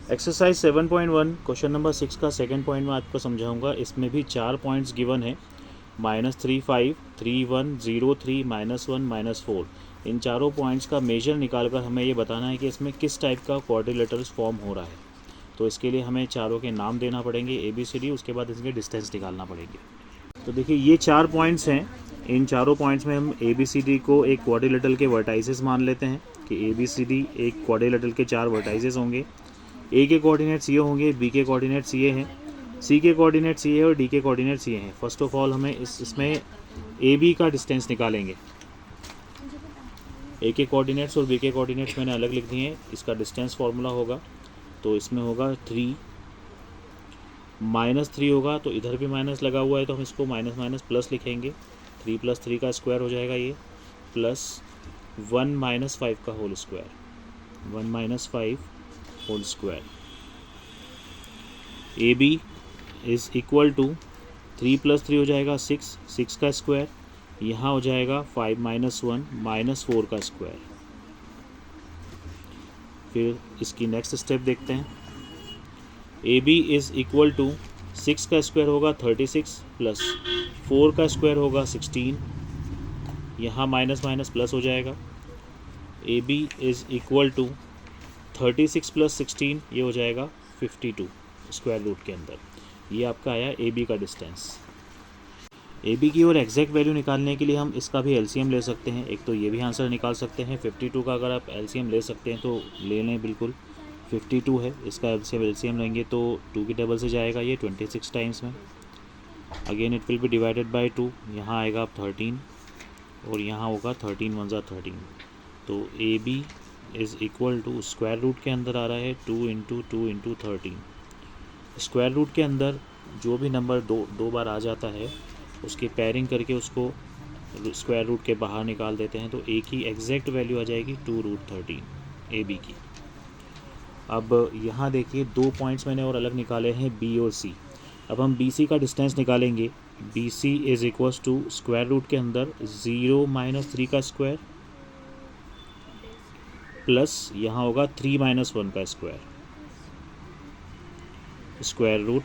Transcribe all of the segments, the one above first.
Exercise 7.1 question number 6 का second point में आपको समझाऊंगा। इसमें भी 4 पॉइंट्स गिवन है, -3, 5, 3, 1, 0, 3, -1, -4। इन चारों पॉइंट्स का मेजर निकालकर हमें ये बताना है कि इसमें किस टाइप का क्वाड्रिलेटरल्स फॉर्म हो रहा है। तो इसके लिए हमें चारों के नाम देना पड़ेंगे ABCD, उसके बाद इसके डिस्टेंस निकालना पड़ेंगे। तो देखिए ये 4 पॉइंट्स हैं। इन चारों पॉइंट्स में हम ABCD को एक क्वाड्रिलेटरल के वर्टाइसेस मान लेते हैं कि ABCD एक क्वाड्रिलेटरल के 4 वर्टाइसेस होंगे। ए के कोऑर्डिनेट्स ये होंगे, बी के कोऑर्डिनेट्स ये हैं, सी के कोऑर्डिनेट्स ये है और डी के कोऑर्डिनेट्स ये हैं। फर्स्ट ऑफ ऑल हमें इसमें ए बी का डिस्टेंस निकालेंगे। ए के कोऑर्डिनेट्स और बी के कोऑर्डिनेट्स मैंने अलग लिख दिए हैं। इसका डिस्टेंस फार्मूला होगा तो इसमें होगा 3, -3 होगा तो इधर भी माइनस लगा हुआ है तो हम इसको माइनस माइनस प्लस लिखेंगे। 3 + 3 का स्क्वायर हो जाएगा ये, प्लस 1 - 5 का whole square, 1 - 5 whole square. A B is equal to 3 + 3 हो जाएगा 6, 6 का स्क्वायर, यहाँ हो जाएगा 5 - 1 -4 का स्क्वायर। फिर इसकी नेक्स्ट स्टेप देखते हैं। A B is equal to 6 का स्क्वायर होगा 36 प्लस 4 का स्क्वायर होगा 16, यहाँ माइनस माइनस प्लस हो जाएगा। A B is equal to 36 + 16 ये हो जाएगा 52 स्क्वायर रूट के अंदर। ये आपका आया ए बी का डिस्टेंस। ए बी की और एग्जैक्ट वैल्यू निकालने के लिए हम इसका भी एलसीएम ले सकते हैं। एक तो ये भी आंसर निकाल सकते हैं। 52 का अगर आप एलसीएम ले सकते हैं तो ले लें, बिल्कुल 52 है। इसका एलसीएम लेंगे तो 2 की टेबल से जाएगा ये 26 टाइम्स में। Again it will be divided by 2, यहाँ आएगा आप 13 और यहाँ होगा 13 × 1 = 13। तो A B is equal to square root के अंदर आ रहा है 2 × 2 × 13। स्क्वायर रूट के अंदर जो भी नंबर दो बार आ जाता है उसकी पेयरिंग करके उसको स्क्वायर रूट के बाहर निकाल देते हैं। तो ए की एग्जैक्ट वैल्यू आ जाएगी 2√13 ए बी की। अब यहाँ देखिए 2 पॉइंट्स मैंने और अलग निकाले हैं बी और सी। अब हम बी सी का डिस्टेंस निकालेंगे। B C is equal to square root के अंदर 0 - 3 का स्क्वायर प्लस यहाँ होगा 3 - 1 का स्क्वायर, स्क्वायर रूट।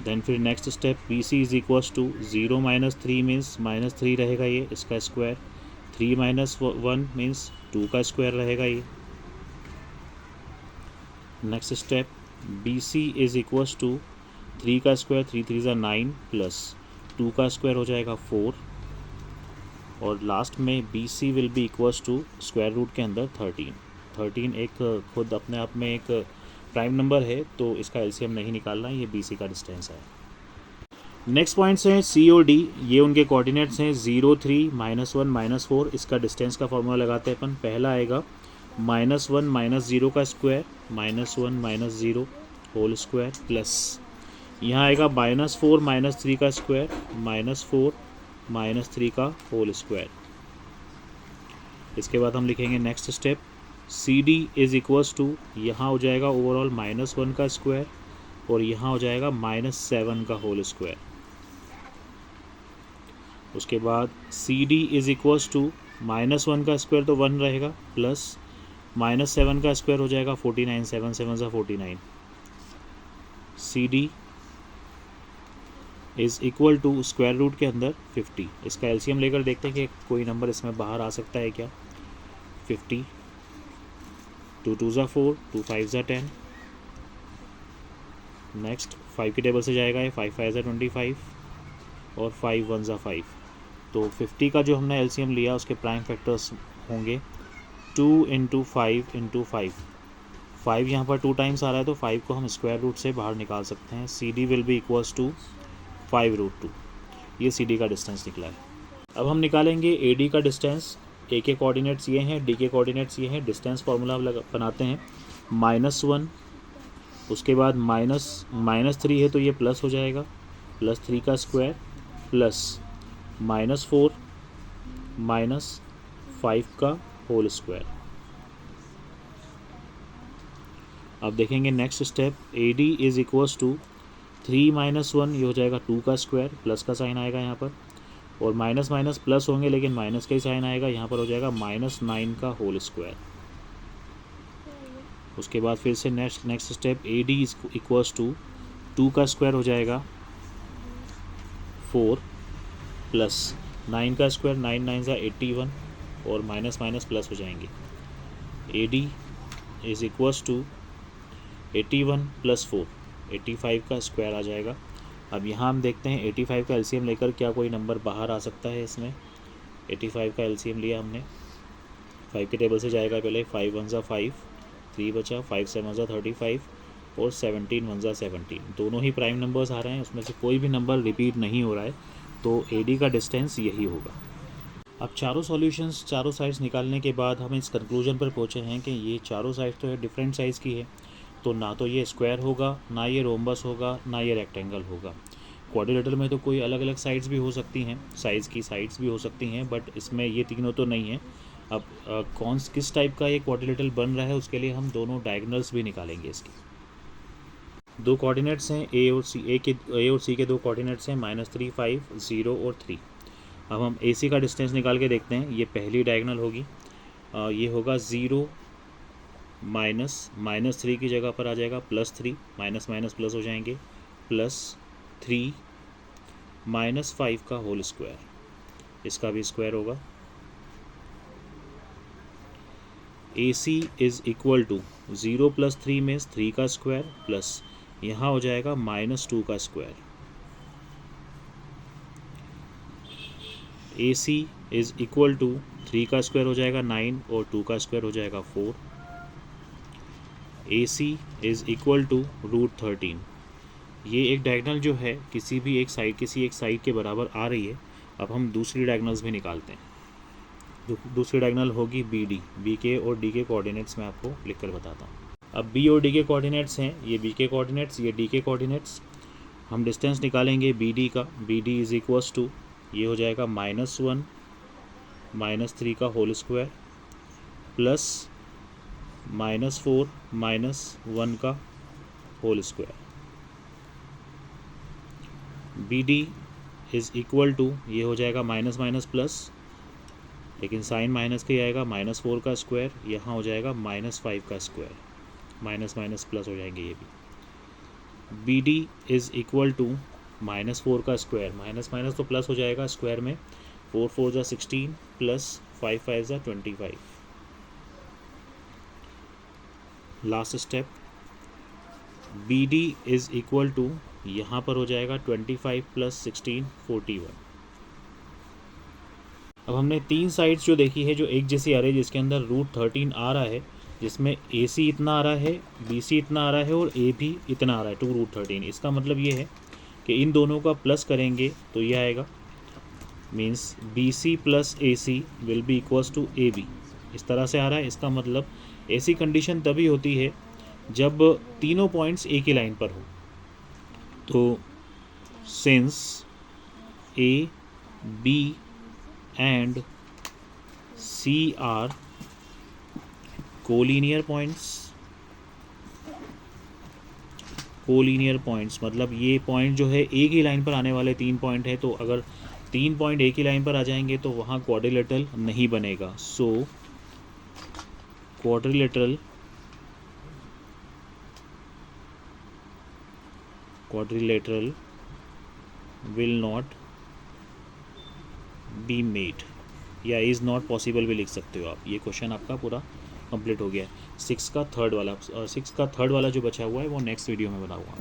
देन फिर next step B C is equals to 0 - 3 means -3 रहेगा ये, इसका स्क्वायर। 3 - 1 मीन्स 2 का स्क्वायर रहेगा ये। Next step B C is equals to 3 का स्क्वायर, 3 × 3 = 9 प्लस 2 का स्क्वायर हो जाएगा 4 और लास्ट में B C will be equals to square root के अंदर 13। 13 एक खुद अपने आप में एक प्राइम नंबर है तो इसका एलसीएम नहीं निकालना है, ये बी सी का डिस्टेंस है। नेक्स्ट पॉइंट्स हैं सी और डी। ये उनके कोऑर्डिनेट्स हैं 0, 3, -1, -4। इसका डिस्टेंस का फॉर्मूला लगाते हैं अपन। पहला आएगा -1 - 0 का स्क्वायर, -1 - 0 होल स्क्वायर प्लस यहाँ आएगा -4 - 3 का स्क्वायर, -4 - 3 का होल स्क्वायर। इसके बाद हम लिखेंगे next step C D is equals to, यहाँ हो जाएगा ओवरऑल -1 का स्क्वायर और यहाँ हो जाएगा -7 का होल स्क्वायर। उसके बाद C D is equals to -1 का स्क्वायर तो 1 रहेगा प्लस -7 का स्क्वायर हो जाएगा 49, 7 × 7 = 49। C D is equal to square root के अंदर 50। इसका एलसीएम लेकर देखते हैं कि कोई नंबर इसमें बाहर आ सकता है क्या। 50, 2 × 2 = 4, 2 × 5 = 10। नेक्स्ट 5 की टेबल से जाएगा ये, 5 × 5 = 25 और 5 × 1 = 5। तो 50 का जो हमने एलसीएम लिया उसके प्राइम फैक्टर्स होंगे 2 × 5 × 5। 5 यहाँ पर 2 टाइम्स आ रहा है तो 5 को हम स्क्वायर रूट से बाहर निकाल सकते हैं। C D will be equals to 5√2। ये सी डी का डिस्टेंस निकला है। अब हम निकालेंगे ए डी का डिस्टेंस। ए के कोऑर्डिनेट्स ये हैं, डी के कोऑर्डिनेट्स ये हैं। डिस्टेंस फार्मूला बनाते हैं। -1, उसके बाद -3 है तो ये प्लस हो जाएगा, +3 का स्क्वायर प्लस -4 -5 का होल स्क्वायर। अब देखेंगे next step A D is equals to 3 - 1 ये हो जाएगा 2 का स्क्वायर, प्लस का साइन आएगा यहाँ पर और माइनस माइनस प्लस होंगे लेकिन माइनस का ही साइन आएगा, यहाँ पर हो जाएगा -9 का होल स्क्वायर। उसके बाद फिर से next step A D equals to 2 का स्क्वायर हो जाएगा 4 प्लस 9 का स्क्वायर 9 9 ज़ा 81 और माइनस माइनस प्लस हो जाएंगे। A D is equals to 81 plus 4 85 का स्क्वायर आ जाएगा। अब यहाँ हम देखते हैं 85 का एलसीएम लेकर क्या कोई नंबर बाहर आ सकता है। इसमें 85 का एलसीएम लिया हमने, 5 के टेबल से जाएगा पहले। 5 1 ज़ा 5, 3 बचा, 5 7 ज़ा 35 और 17 1 ज़ा 17। दोनों ही प्राइम नंबर्स आ रहे हैं, उसमें से कोई भी नंबर रिपीट नहीं हो रहा है, तो ए डी का डिस्टेंस यही होगा। अब चारों सॉल्यूशंस, चारों साइड्स निकालने के बाद हम इस कंक्लूजन पर पहुँचे हैं कि ये चारों साइड्स तो है डिफरेंट साइज़ की है, तो ना तो ये स्क्वायर होगा, ना ये रोम्बस होगा, ना ये रेक्टेंगल होगा। क्वाड्रिलेटरल में तो कोई अलग अलग साइड्स भी हो सकती हैं, साइज़ की साइड्स भी हो सकती हैं, बट इसमें ये तीनों तो नहीं है। अब किस टाइप का ये क्वाड्रिलेटरल बन रहा है उसके लिए हम दोनों डायगोनल्स भी निकालेंगे। इसकी दो कोऑर्डिनेट्स हैं ए और सी के दो कोऑर्डिनेट्स हैं -3 5 0 और 3। अब हम ए सी का डिस्टेंस निकाल के देखते हैं। ये पहली डायगोनल होगी, ये होगा 0 -3 की जगह पर आ जाएगा +3, माइनस माइनस प्लस हो जाएंगे, +3 -5 का होल स्क्वायर, इसका भी स्क्वायर होगा। ए सी इज़ इक्वल टू 0 + 3 में 3 का स्क्वायर प्लस यहाँ हो जाएगा -2 का square. A C is equal to 3 का स्क्वायर हो जाएगा 9 और 2 का स्क्वायर हो जाएगा 4। ए सी इज़ इक्वल टू √13। ये एक डायगोनल जो है किसी एक साइड के बराबर आ रही है। अब हम दूसरी डायगोनल्स भी निकालते हैं। दूसरी डायगोनल होगी बी डी। बी के और डी के कोऑर्डिनेट्स मैं आपको लिख कर बताता हूँ। अब बी और डी के कोऑर्डिनेट्स हैं, ये बी के कोऑर्डिनेट्स, ये डी के कोऑर्डिनेट्स। हम डिस्टेंस निकालेंगे बी डी का। B D is equals to, ये हो जाएगा -1 -3 का होल स्क्वायर प्लस -4 -1 का whole square. B D is equal to, ये हो जाएगा माइनस माइनस प्लस, लेकिन साइन माइनस के आएगा, -4 का स्क्वायर, यहाँ हो जाएगा -5 का स्क्वायर, माइनस माइनस प्लस हो जाएंगे ये भी। B D is equal to -4 का स्क्वायर, माइनस माइनस तो प्लस हो जाएगा स्क्वायर में, 4 4 ज़ा 16 प्लस 5 5 ज़ा 25। Last step, B D is equal to, यहाँ पर हो जाएगा 25 + 16 41। अब हमने तीन साइड्स जो देखी है जो एक जैसी आ रही है, जिसके अंदर √13 आ रहा है, जिसमें ए सी इतना आ रहा है, बी सी इतना आ रहा है और ए भी इतना आ रहा है 2√13। इसका मतलब ये है कि इन दोनों का प्लस करेंगे तो ये आएगा, means B C plus A C will be equals to A B. इस तरह से आ रहा है। इसका मतलब ऐसी कंडीशन तभी होती है जब तीनों पॉइंट्स एक ही लाइन पर हो। तो since A B and C are collinear points, मतलब ये पॉइंट जो है एक ही लाइन पर आने वाले 3 पॉइंट है, तो अगर 3 पॉइंट एक ही लाइन पर आ जाएंगे तो वहाँ क्वाड्रिलेटरल नहीं बनेगा। So quadrilateral will not be made, या इज़ नॉट पॉसिबल भी लिख सकते हो आप। ये क्वेश्चन आपका पूरा कंप्लीट हो गया है। 6 का थर्ड वाला जो बचा हुआ है वो नेक्स्ट वीडियो में बनाऊंगा।